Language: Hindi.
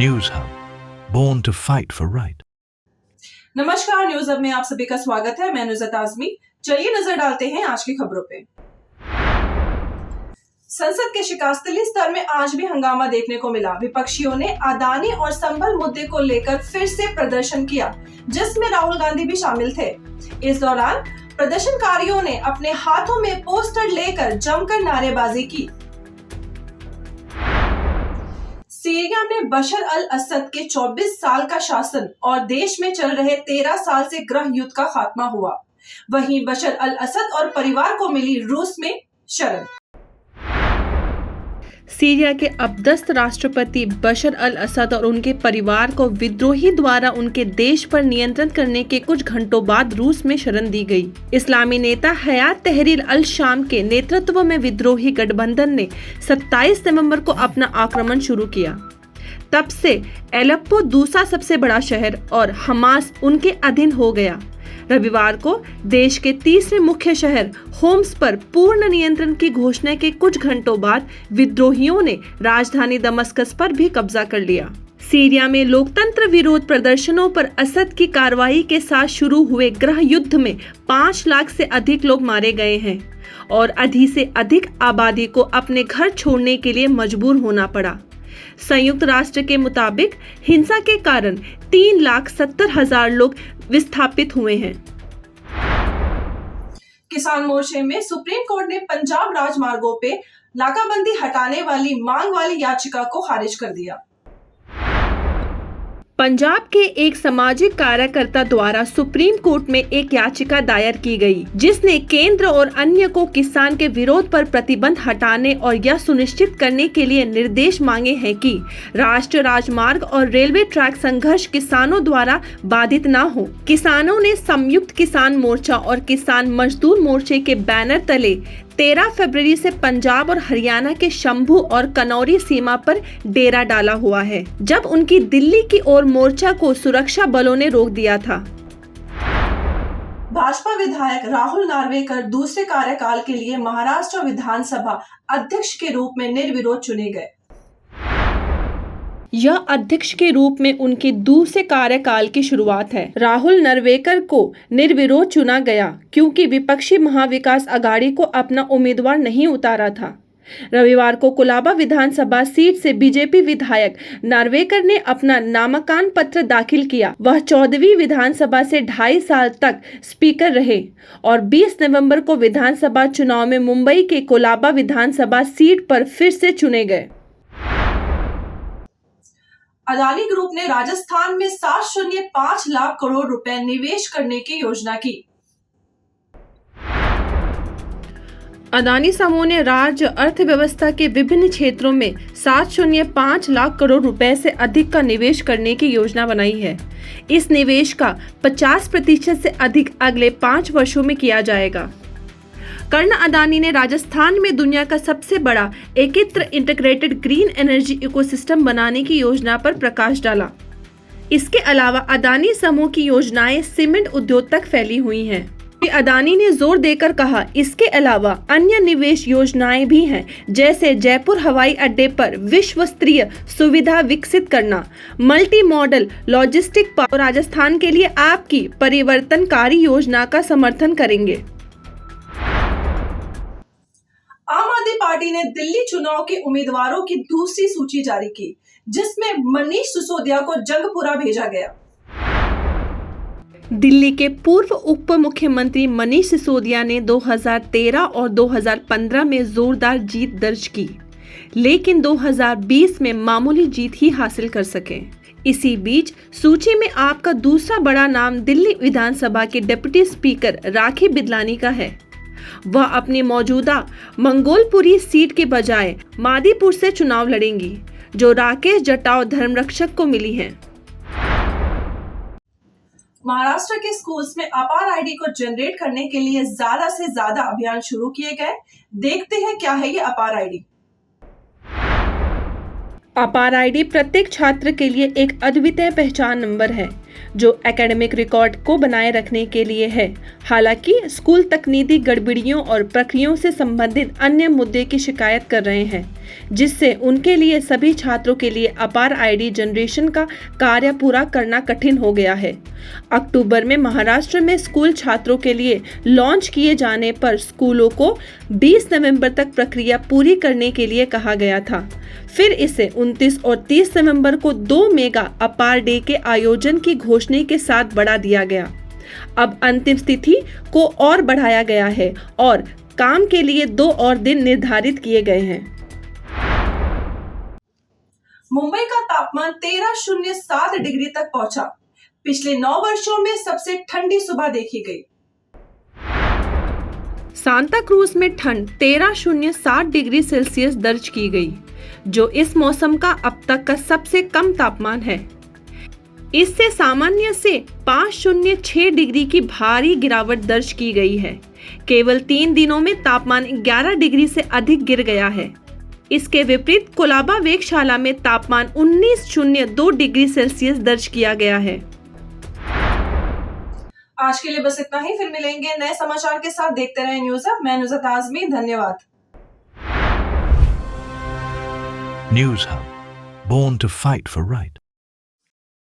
News Hub, born to fight for right. नमस्कार, न्यूज हब में आप सभी का स्वागत है। मैं नुज़त आज़मी। चलिए नजर डालते हैं आज की खबरों पे। संसद के शिकास्तली स्तर में आज भी हंगामा देखने को मिला। विपक्षियों ने अदानी और संभल मुद्दे को लेकर फिर से प्रदर्शन किया, जिसमें राहुल गांधी भी शामिल थे। इस दौरान प्रदर्शनकारियों ने अपने हाथों में पोस्टर लेकर जमकर नारेबाजी की। सीरिया में बशर अल असद के 24 साल का शासन और देश में चल रहे 13 साल से गृह युद्ध का खात्मा हुआ। वहीं बशर अल असद और परिवार को मिली रूस में शरण। सीरिया के अपदस्थ राष्ट्रपति बशर अल असद और उनके परिवार को विद्रोही द्वारा उनके देश पर नियंत्रण करने के कुछ घंटों बाद रूस में शरण दी गई। इस्लामी नेता हयात तहरीर अल शाम के नेतृत्व में विद्रोही गठबंधन ने 27 नवंबर को अपना आक्रमण शुरू किया। तब से एलेप्पो दूसरा सबसे बड़ा शहर और हमास उनके अधीन हो गया। रविवार को देश के तीसरे मुख्य शहर होम्स पर पूर्ण नियंत्रण की घोषणा के कुछ घंटों बाद विद्रोहियों ने राजधानी दमस्कस पर भी कब्जा कर लिया। सीरिया में लोकतंत्र विरोध प्रदर्शनों पर असद की कार्रवाई के साथ शुरू हुए गृह युद्ध में 5 लाख से अधिक लोग मारे गए हैं और आधी से अधिक आबादी को अपने घर छोड़ने के लिए मजबूर होना पड़ा। संयुक्त राष्ट्र के मुताबिक हिंसा के कारण 3,70,000 लोग विस्थापित हुए हैं। किसान मोर्चे में सुप्रीम कोर्ट ने पंजाब राजमार्गों पे नाकाबंदी हटाने वाली मांग वाली याचिका को खारिज कर दिया। पंजाब के एक सामाजिक कार्यकर्ता द्वारा सुप्रीम कोर्ट में एक याचिका दायर की गई, जिसने केंद्र और अन्य को किसान के विरोध पर प्रतिबंध हटाने और यह सुनिश्चित करने के लिए निर्देश मांगे हैं कि राष्ट्रीय राजमार्ग और रेलवे ट्रैक संघर्ष किसानों द्वारा बाधित न हो। किसानों ने संयुक्त किसान मोर्चा और किसान मजदूर मोर्चे के बैनर तले 13 फरवरी से पंजाब और हरियाणा के शंभू और कनौरी सीमा पर डेरा डाला हुआ है, जब उनकी दिल्ली की ओर मोर्चा को सुरक्षा बलों ने रोक दिया था। भाजपा विधायक राहुल नार्वेकर दूसरे कार्यकाल के लिए महाराष्ट्र विधानसभा अध्यक्ष के रूप में निर्विरोध चुने गए। यह अध्यक्ष के रूप में उनके दूसरे कार्यकाल की शुरुआत है। राहुल नार्वेकर को निर्विरोध चुना गया क्योंकि विपक्षी महाविकास अघाड़ी को अपना उम्मीदवार नहीं उतारा था। रविवार को कोलाबा विधानसभा सीट से बीजेपी विधायक नार्वेकर ने अपना नामांकन पत्र दाखिल किया। वह 14वीं विधानसभा से 2.5 साल तक स्पीकर रहे और 20 नवंबर को विधानसभा चुनाव में मुंबई के कोलाबा विधानसभा सीट पर फिर से चुने गए। अदानी ग्रुप ने राजस्थान में 7.5 लाख करोड़ रुपए निवेश करने की योजना की। अदानी समूह ने राज्य अर्थव्यवस्था के विभिन्न क्षेत्रों में 7.5 लाख करोड़ रुपए से अधिक का निवेश करने की योजना बनाई है। इस निवेश का 50% से अधिक अगले 5 वर्षों में किया जाएगा। कर्ण अदानी ने राजस्थान में दुनिया का सबसे बड़ा एकीकृत इंटीग्रेटेड ग्रीन एनर्जी इकोसिस्टम बनाने की योजना पर प्रकाश डाला। इसके अलावा अदानी समूह की योजनाएं सीमेंट उद्योग तक फैली हुई हैं। अदानी ने जोर देकर कहा, इसके अलावा अन्य निवेश योजनाएं भी हैं, जैसे जयपुर हवाई अड्डे पर विश्व स्तरीय सुविधा विकसित करना, multi modal logistic park. Rajasthan के लिए आपकी परिवर्तनकारी योजना का समर्थन करेंगे। आम आदमी पार्टी ने दिल्ली चुनाव के उम्मीदवारों की दूसरी सूची जारी की, जिसमें मनीष सिसोदिया को जंगपुरा भेजा गया। दिल्ली के पूर्व उप मुख्यमंत्री मनीष सिसोदिया ने 2013 और 2015 में जोरदार जीत दर्ज की, लेकिन 2020 में मामूली जीत ही हासिल कर सके। इसी बीच सूची में आपका दूसरा बड़ा नाम दिल्ली विधानसभा के डिप्टी स्पीकर राखी बिदलानी का है। वह अपनी मौजूदा मंगोलपुरी सीट के बजाय मादीपुर से चुनाव लड़ेंगी, जो राकेश जटाव धर्मरक्षक को मिली है। महाराष्ट्र के स्कूल्स में अपार आईडी को जनरेट करने के लिए ज्यादा से ज्यादा अभियान शुरू किए गए। देखते हैं क्या है ये अपार आईडी। अपार आईडी प्रत्येक छात्र के लिए एक अद्वितीय पहचान नंबर है। जो एकेडमिक रिकॉर्ड को बनाए रखने के लिए है। हालांकि स्कूल तकनीकी गड़बड़ियों और प्रक्रियाओं से संबंधित अन्य मुद्दे की शिकायत कर रहे हैं, जिससे उनके लिए सभी छात्रों के लिए अपार आईडी जनरेशन का कार्य पूरा करना कठिन हो गया है। अक्टूबर में महाराष्ट्र में स्कूल छात्रों के लिए लॉन्च किए जाने पर स्कूलों को 20 नवंबर तक प्रक्रिया पूरी करने के लिए कहा गया था। फिर इसे 29 और 30 नवंबर को 2 मेगा अपार डे के आयोजन की घोषणा के साथ बढ़ा दिया गया। अब अंतिम तिथि को और बढ़ाया गया है और काम के लिए 2 और दिन निर्धारित किए गए हैं। मुंबई का तापमान 13.07 डिग्री तक पहुंचा। पिछले 9 वर्षों में सबसे ठंडी सुबह देखी गई। सांता क्रूज में ठंड 13.07 डिग्री सेल्सियस दर्ज की गई, जो इस मौसम का अब तक का सबसे कम तापमान है। इससे सामान्य से 5.06 डिग्री की भारी गिरावट दर्ज की गई है। केवल 3 दिनों में तापमान 11 डिग्री से अधिक गिर गया है। इसके विपरीत कोलाबा वेधशाला में तापमान 19.02 डिग्री सेल्सियस दर्ज किया गया है। आज के लिए बस इतना ही। फिर मिलेंगे नए समाचार के साथ। देखते रहें न्यूज़ अब। मैं नुज़त आज़मी, धन्यवाद। News Hub, born to fight for right.